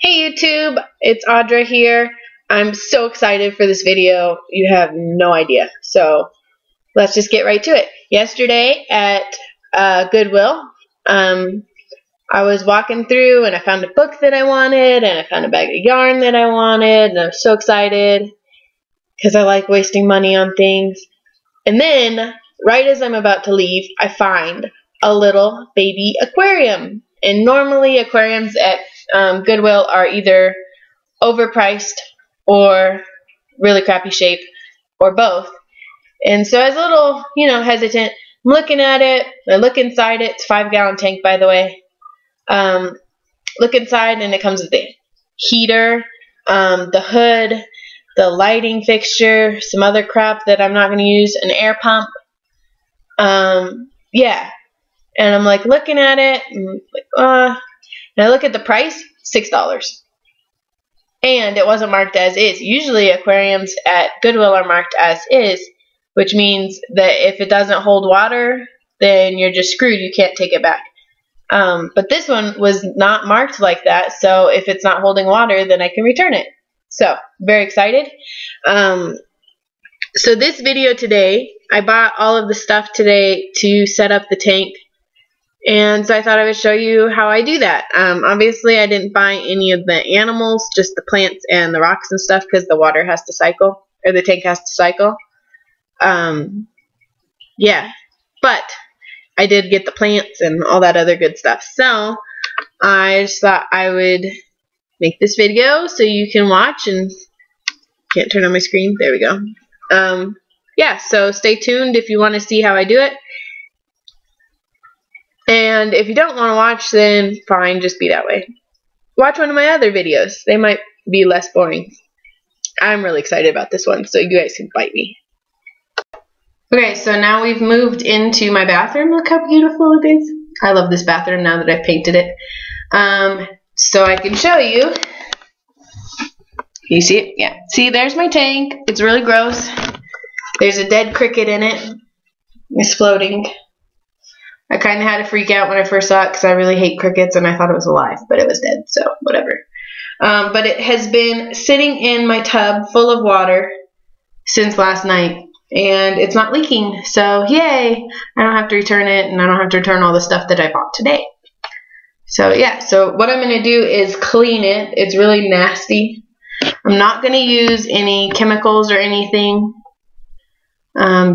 Hey YouTube, it's Audra here. I'm so excited for this video. You have no idea. So let's just get right to it. Yesterday at Goodwill, I was walking through and I found a book that I wanted and I found a bag of yarn that I wanted and I was so excited because I like wasting money on things. And then, right as I'm about to leave, I find a little baby aquarium. And normally aquariums at Goodwill are either overpriced or really crappy shape or both. And so I was a little, hesitant. I'm looking at it. I look inside it. It's a 5-gallon tank, by the way. Look inside and it comes with the heater, the hood, the lighting fixture, some other crap that I'm not going to use, an air pump. Yeah. And I'm like looking at it, and I look at the price, $6. And it wasn't marked as is. Usually aquariums at Goodwill are marked as is, which means that if it doesn't hold water, then you're just screwed. You can't take it back. But this one was not marked like that, so if it's not holding water, then I can return it. So, very excited. So this video today, I bought all of the stuff today to set up the tank. And so I thought I would show you how I do that. Obviously, I didn't buy any of the animals, just the plants and the rocks and stuff because the water has to cycle, or the tank has to cycle. Yeah, but I did get the plants and all that other good stuff. So I just thought I would make this video so you can watch and can't turn on my screen. There we go. Yeah, so stay tuned if you want to see how I do it. And if you don't want to watch, then fine, just be that way. Watch one of my other videos. They might be less boring. I'm really excited about this one, so you guys can bite me. Okay, so now we've moved into my bathroom. Look how beautiful it is. I love this bathroom now that I've painted it. So I can show you. You see it? Yeah. See, there's my tank. It's really gross. There's a dead cricket in it. It's floating. I kind of had a freak out when I first saw it because I really hate crickets and I thought it was alive, but it was dead, so whatever. But it has been sitting in my tub full of water since last night, and it's not leaking, so yay! I don't have to return it, and I don't have to return all the stuff that I bought today. So yeah, so what I'm going to do is clean it. It's really nasty. I'm not going to use any chemicals or anything,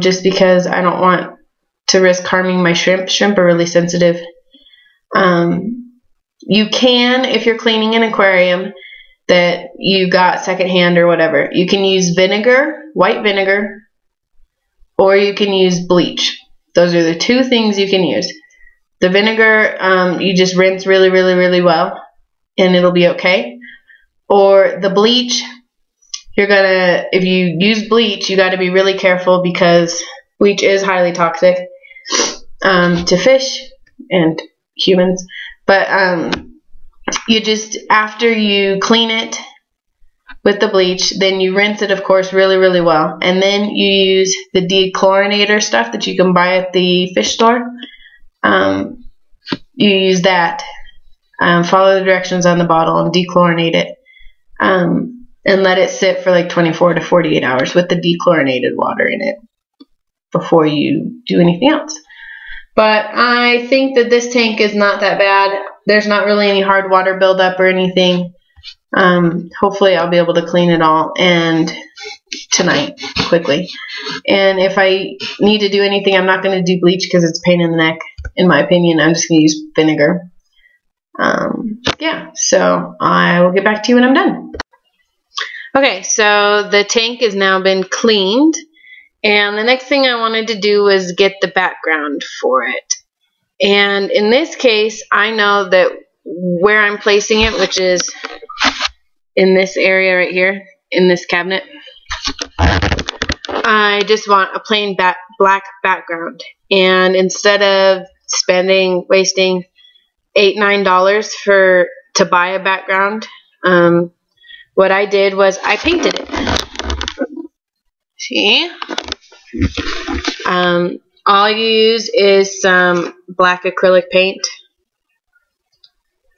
just because I don't want to risk harming my shrimp. Shrimp are really sensitive. You can, if you're cleaning an aquarium that you got secondhand or whatever, you can use vinegar, white vinegar, or you can use bleach. Those are the two things you can use. The vinegar, you just rinse really, really, really well, and it'll be okay. Or the bleach, if you use bleach, you got to be really careful because bleach is highly toxic to fish and humans. But you just, after you clean it with the bleach, then you rinse it, of course, really, really well. And then you use the dechlorinator stuff that you can buy at the fish store. You use that. Follow the directions on the bottle and dechlorinate it. And let it sit for like 24 to 48 hours with the dechlorinated water in it before you do anything else. But I think that this tank is not that bad. There's not really any hard water buildup or anything. Hopefully I'll be able to clean it all and tonight quickly. And if I need to do anything, I'm not going to do bleach because it's a pain in the neck, in my opinion. I'm just going to use vinegar. Yeah, so I will get back to you when I'm done. Okay, so the tank has now been cleaned. And the next thing I wanted to do was get the background for it. And in this case, I know that where I'm placing it, which is in this area right here, in this cabinet, I just want a plain black background. And instead of wasting $8, $9 to buy a background, what I did was I painted it. See? All you use is some black acrylic paint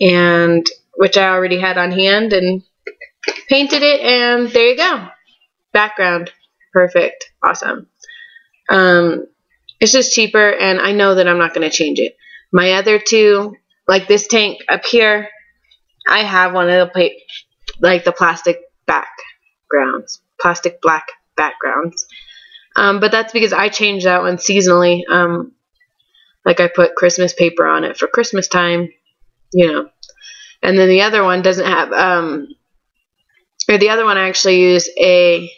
and which I already had on hand, and painted it, and there you go. Background. Perfect. Awesome. It's just cheaper, and I know that I'm not going to change it. My other two, like this tank up here, I have one of the plastic backgrounds, plastic black backgrounds. But that's because I change that one seasonally. Like I put Christmas paper on it for Christmas time, you know. And then the other one doesn't have, or the other one I actually use a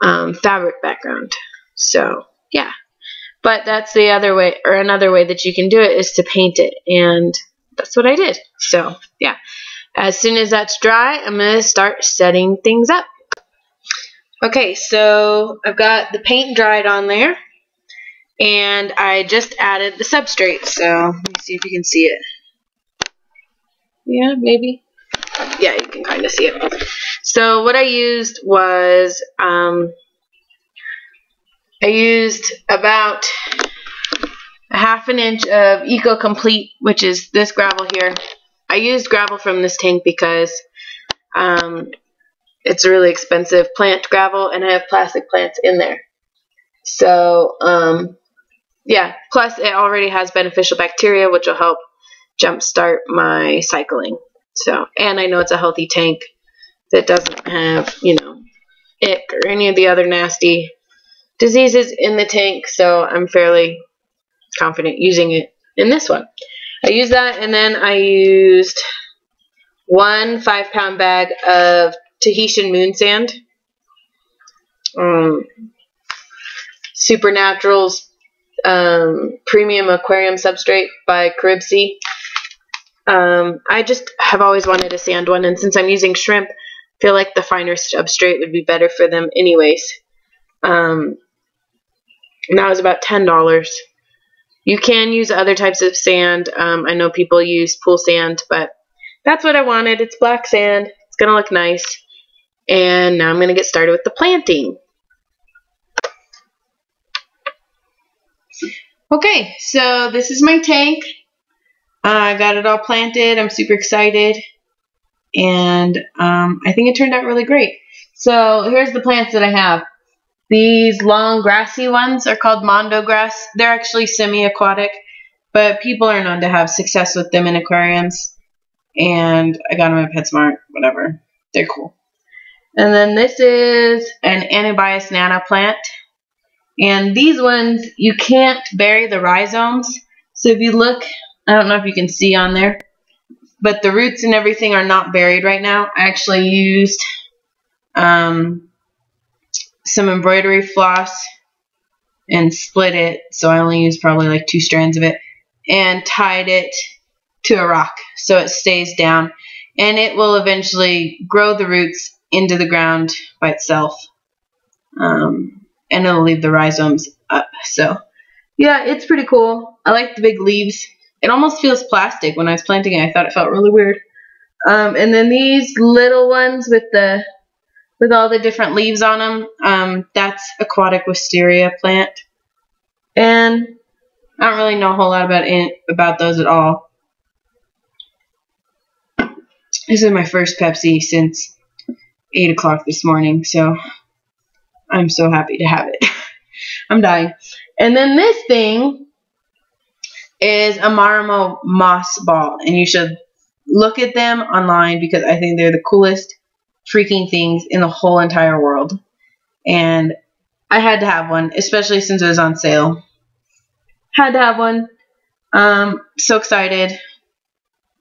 fabric background. So, yeah. But that's the other way, or another way that you can do it is to paint it. And that's what I did. So, yeah. As soon as that's dry, I'm going to start setting things up. Okay, so I've got the paint dried on there. And I just added the substrate. So, let me see if you can see it. Yeah, maybe. Yeah, you can kind of see it. So, what I used was, I used about a ½ inch of Eco Complete, which is this gravel here. I used gravel from this tank because it's a really expensive plant gravel, and I have plastic plants in there. So, yeah, plus it already has beneficial bacteria, which will help jumpstart my cycling. So, and I know it's a healthy tank that doesn't have, you know, ick or any of the other nasty diseases in the tank, so I'm fairly confident using it in this one. I used that, and then I used 1 5-pound bag of Tahitian moon sand. Supernatural's premium aquarium substrate by Caribsea. I just have always wanted a sand one, and since I'm using shrimp, I feel like the finer substrate would be better for them anyways. And that was about $10. You can use other types of sand. I know people use pool sand, but that's what I wanted. It's black sand. It's going to look nice. And now I'm going to get started with the planting. Okay, so this is my tank. I got it all planted. I'm super excited. And I think it turned out really great. So here's the plants that I have. These long grassy ones are called Mondo grass. They're actually semi-aquatic, but people are known to have success with them in aquariums. And I got them at PetSmart, whatever. They're cool. And then this is an Anubias nana plant. And these ones, you can't bury the rhizomes. So if you look, I don't know if you can see on there, but the roots and everything are not buried right now. I actually used some embroidery floss and split it, so I only used probably like 2 strands of it, and tied it to a rock so it stays down, and it will eventually grow the roots into the ground by itself, and it'll leave the rhizomes up. So yeah, it's pretty cool. I like the big leaves. It almost feels plastic. When I was planting it, I thought it felt really weird. And then these little ones with all the different leaves on them, that's Aquatic Wisteria plant. And I don't really know a whole lot about those at all. This is my first Pepsi since 8 o'clock this morning, so I'm so happy to have it. I'm dying. And then this thing is a Marimo moss ball, and you should look at them online because I think they're the coolest freaking things in the whole entire world. And I had to have one, especially since it was on sale. Had to have one. So excited.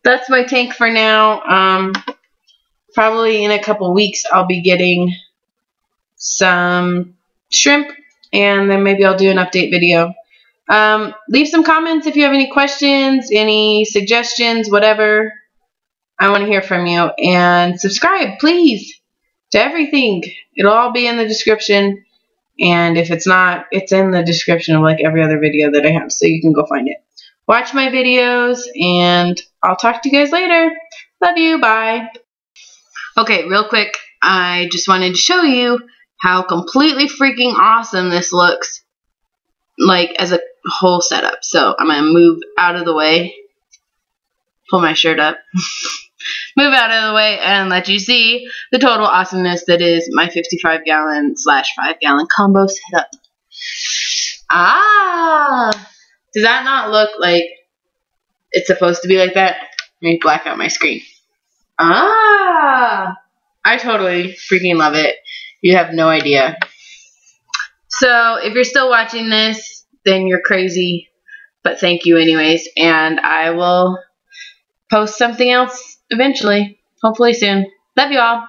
That's my tank for now. Probably in a couple weeks I'll be getting some shrimp, and then maybe I'll do an update video. Leave some comments if you have any questions, any suggestions, whatever. I want to hear from you. And subscribe, please, to everything. It'll all be in the description. And if it's not, it's in the description of like every other video that I have, so you can go find it. Watch my videos, and I'll talk to you guys later. Love you. Bye. Okay, real quick, I just wanted to show you how completely freaking awesome this looks like as a whole setup. So I'm going to move out of the way, pull my shirt up. move out of the way and let you see the total awesomeness that is my 55-gallon/5-gallon combo setup. Ah! Does that not look like it's supposed to be like that? Let me black out my screen. Ah! I totally freaking love it. You have no idea. So, if you're still watching this, then you're crazy. But thank you anyways. And I will post something else eventually. Hopefully soon. Love you all.